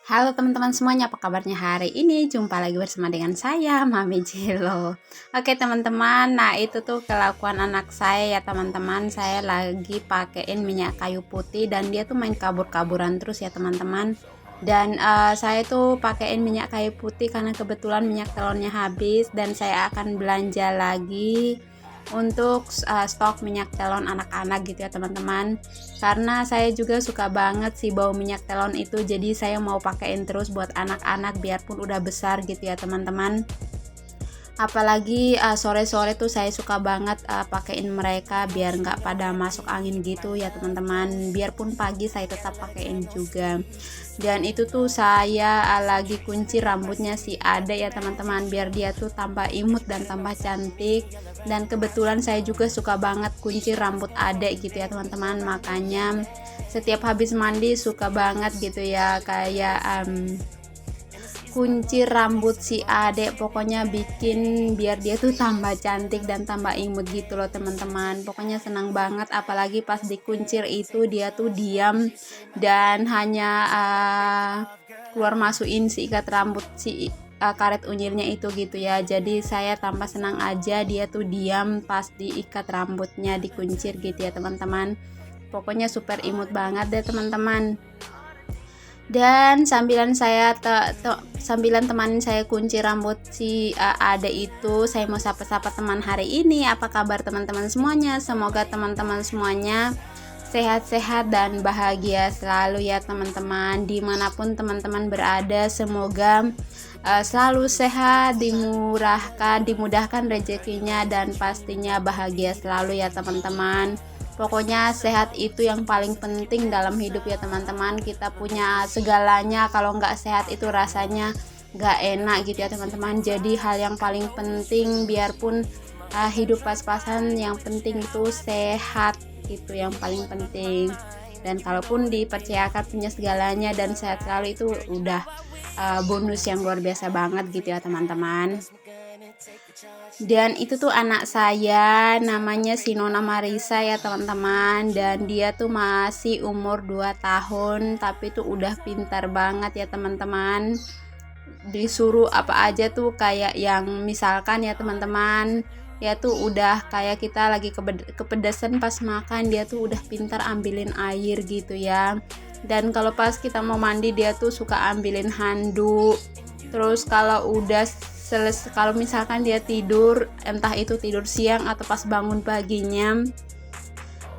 Halo teman-teman semuanya, apa kabarnya hari ini? Jumpa lagi bersama dengan saya, Mami Jelo. Oke teman-teman, nah itu tuh kelakuan anak saya ya teman-teman. Saya lagi pakein minyak kayu putih dan dia tuh main kabur-kaburan terus ya teman-teman. Dan saya tuh pakein minyak kayu putih karena kebetulan minyak telurnya habis dan saya akan belanja lagi untuk stok minyak telon anak-anak gitu ya teman-teman, karena saya juga suka banget sih bau minyak telon itu, jadi saya mau pakein terus buat anak-anak biarpun udah besar gitu ya teman-teman. Apalagi sore-sore tuh saya suka banget pakein mereka biar nggak pada masuk angin gitu ya teman-teman, biarpun pagi saya tetap pakein juga. Dan itu tuh saya lagi kunci rambutnya si Ade ya teman-teman, biar dia tuh tambah imut dan tambah cantik. Dan kebetulan saya juga suka banget kunci rambut Ade gitu ya teman-teman, makanya setiap habis mandi suka banget gitu ya, kayak kunci rambut si adek, pokoknya bikin biar dia tuh tambah cantik dan tambah imut gitu loh teman-teman. Pokoknya senang banget, apalagi pas dikuncir itu dia tuh diam dan hanya keluar masukin si ikat rambut si karet unyilnya itu gitu ya. Jadi saya tambah senang aja dia tuh diam pas diikat rambutnya, dikuncir gitu ya teman-teman. Pokoknya super imut banget deh teman-teman. Dan sambilan temanin saya kunci rambut si Ade itu, saya mau sapa-sapa teman hari ini. Apa kabar teman-teman semuanya? Semoga teman-teman semuanya sehat-sehat dan bahagia selalu ya teman-teman, dimanapun teman-teman berada. Semoga selalu sehat, dimudahkan rezekinya, dan pastinya bahagia selalu ya teman-teman. Pokoknya sehat itu yang paling penting dalam hidup ya teman-teman. Kita punya segalanya, kalau nggak sehat itu rasanya nggak enak gitu ya teman-teman. Jadi hal yang paling penting, biarpun hidup pas-pasan, yang penting itu sehat, itu yang paling penting. Dan kalaupun dipercayakan punya segalanya dan sehat selalu, itu udah bonus yang luar biasa banget gitu ya teman-teman. Dan itu tuh anak saya, namanya si Nona Marisa ya teman-teman, dan dia tuh masih umur 2 tahun tapi tuh udah pintar banget ya teman-teman. Disuruh apa aja tuh, kayak yang misalkan ya teman-teman, ya tuh udah kayak kita lagi kepedesan pas makan, dia tuh udah pintar ambilin air gitu ya. Dan kalau pas kita mau mandi dia tuh suka ambilin handuk. Terus kalau misalkan dia tidur, entah itu tidur siang atau pas bangun paginya,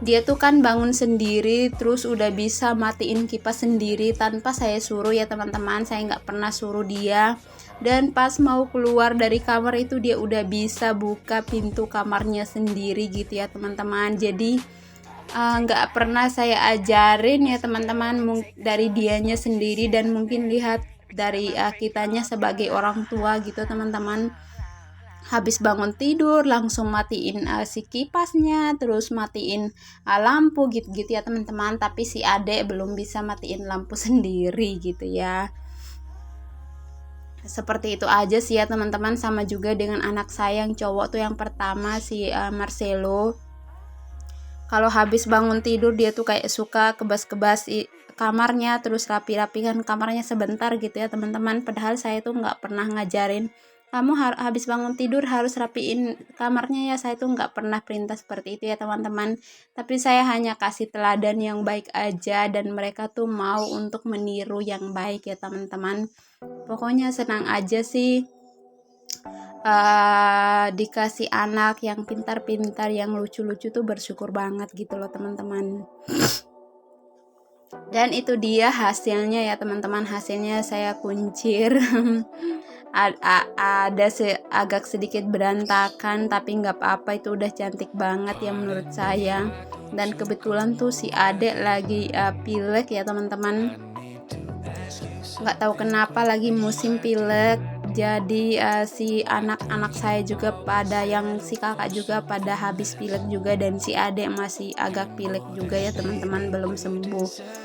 dia tuh kan bangun sendiri, terus udah bisa matiin kipas sendiri tanpa saya suruh ya teman-teman. Saya nggak pernah suruh dia. Dan pas mau keluar dari kamar itu dia udah bisa buka pintu kamarnya sendiri gitu ya teman-teman. Jadi nggak pernah saya ajarin ya teman-teman, dari dianya sendiri, dan mungkin lihat dari kitanya sebagai orang tua gitu teman-teman. Habis bangun tidur langsung matiin si kipasnya, terus matiin lampu gitu-gitu ya teman-teman. Tapi si adek belum bisa matiin lampu sendiri gitu ya. Seperti itu aja sih ya teman-teman. Sama juga dengan anak saya yang cowok tuh, yang pertama si Marcelo. Kalau habis bangun tidur dia tuh kayak suka kebas-kebas kamarnya, terus rapi-rapikan kamarnya sebentar gitu ya teman-teman. Padahal saya tuh nggak pernah ngajarin kamu habis bangun tidur harus rapiin kamarnya ya. Saya tuh nggak pernah perintah seperti itu ya teman-teman. Tapi saya hanya kasih teladan yang baik aja, dan mereka tuh mau untuk meniru yang baik ya teman-teman. Pokoknya senang aja sih dikasih anak yang pintar-pintar, yang lucu-lucu tuh bersyukur banget gitu loh teman-teman. Dan itu dia hasilnya ya teman-teman, hasilnya saya kuncir. Ada agak sedikit berantakan, tapi nggak apa-apa, itu udah cantik banget ya menurut saya. Dan kebetulan tuh si adek lagi pilek ya teman-teman, nggak tahu kenapa lagi musim pilek. Jadi si anak-anak saya juga pada, yang si kakak juga pada habis pilek juga, dan si adek masih agak pilek juga ya teman-teman, belum sembuh.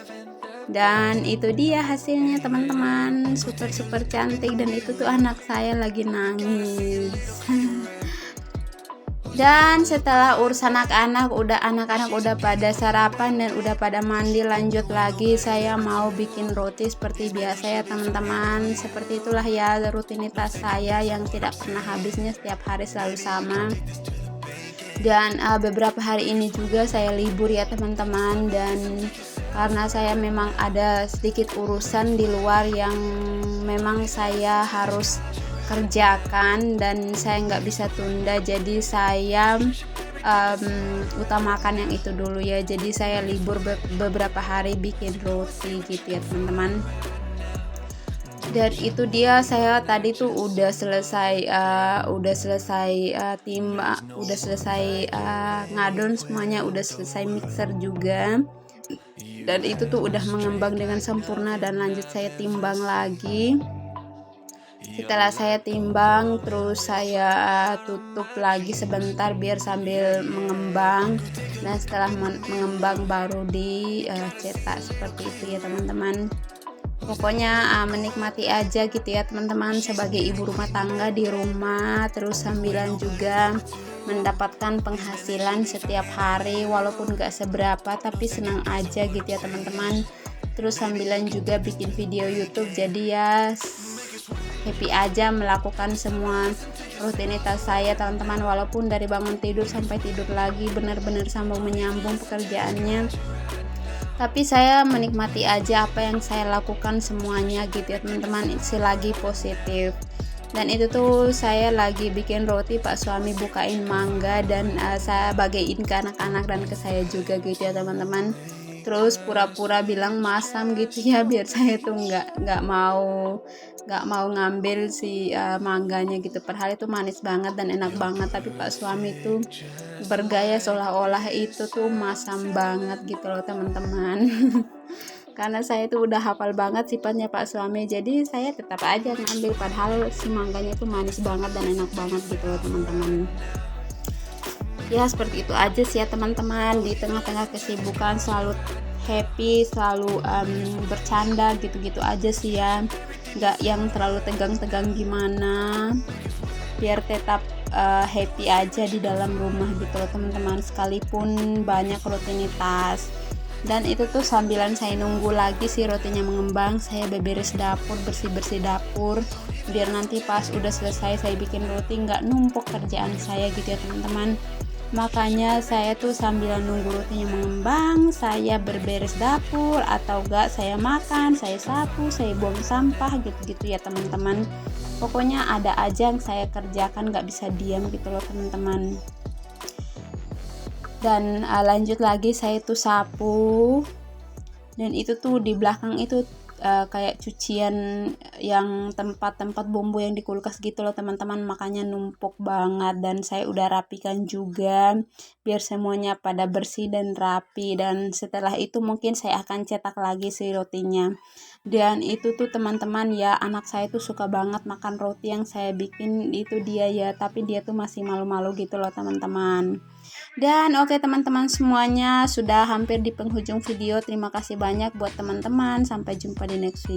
Dan itu dia hasilnya teman-teman, super cantik. Dan itu tuh anak saya lagi nangis. Dan setelah urusan anak-anak udah pada sarapan dan udah pada mandi, lanjut lagi saya mau bikin roti seperti biasa ya teman-teman. Seperti itulah ya rutinitas saya yang tidak pernah habisnya, setiap hari selalu sama. Dan beberapa hari ini juga saya libur ya teman-teman, dan karena saya memang ada sedikit urusan di luar yang memang saya harus kerjakan dan saya nggak bisa tunda, jadi saya utamakan yang itu dulu ya. Jadi saya libur beberapa hari bikin roti gitu ya teman-teman. Dan itu dia, saya tadi tuh udah selesai ngadon semuanya, udah selesai mixer juga, dan itu tuh udah mengembang dengan sempurna. Dan lanjut saya timbang lagi. Setelah saya timbang, terus saya tutup lagi sebentar biar sambil mengembang, dan setelah mengembang baru dicetak seperti itu ya teman-teman. Pokoknya menikmati aja gitu ya teman-teman sebagai ibu rumah tangga di rumah, terus sambilan juga mendapatkan penghasilan setiap hari, walaupun gak seberapa tapi senang aja gitu ya teman-teman. Terus sambilan juga bikin video YouTube, jadi ya happy aja melakukan semua rutinitas saya teman-teman, walaupun dari bangun tidur sampai tidur lagi benar-benar sambung menyambung pekerjaannya, tapi saya menikmati aja apa yang saya lakukan semuanya gitu ya teman-teman, selagi positif. Dan itu tuh saya lagi bikin roti, Pak suami bukain mangga, dan saya bagiin ke anak-anak dan ke saya juga gitu ya teman-teman. Terus pura-pura bilang masam gitu ya, biar saya tuh nggak mau ngambil si mangganya gitu, padahal itu manis banget dan enak banget, tapi Pak suami tuh bergaya seolah-olah itu tuh masam banget gitu loh teman-teman. Karena saya tuh udah hafal banget sifatnya Pak suami, jadi saya tetap aja ngambil, padahal si mangganya itu manis banget dan enak banget gitu loh teman-teman. Ya seperti itu aja sih ya teman-teman, di tengah-tengah kesibukan selalu happy, selalu bercanda gitu-gitu aja sih ya, nggak yang terlalu tegang-tegang gimana, biar tetap happy aja di dalam rumah gitu loh teman-teman, sekalipun banyak rutinitas. Dan itu tuh sambilan saya nunggu lagi sih rotinya mengembang, saya beberes dapur, bersih-bersih dapur, biar nanti pas udah selesai saya bikin roti nggak numpuk kerjaan saya gitu ya teman-teman. Makanya saya tuh sambil nunggu rotinya mengembang, saya berberes dapur, atau enggak saya makan, saya sapu, saya buang sampah gitu-gitu ya teman-teman. Pokoknya ada aja yang saya kerjakan, nggak bisa diam gitu loh teman-teman. Dan lanjut lagi saya tuh sapu, dan itu tuh di belakang itu kayak cucian yang tempat-tempat bumbu yang di kulkas gitu loh teman-teman, makanya numpuk banget. Dan saya udah rapikan juga biar semuanya pada bersih dan rapi, dan setelah itu mungkin saya akan cetak lagi si rotinya. Dan itu tuh teman-teman ya, anak saya tuh suka banget makan roti yang saya bikin itu dia ya, tapi dia tuh masih malu-malu gitu loh teman-teman. Dan oke teman-teman semuanya, sudah hampir di penghujung video. Terima kasih banyak buat teman-teman. Sampai jumpa di next video.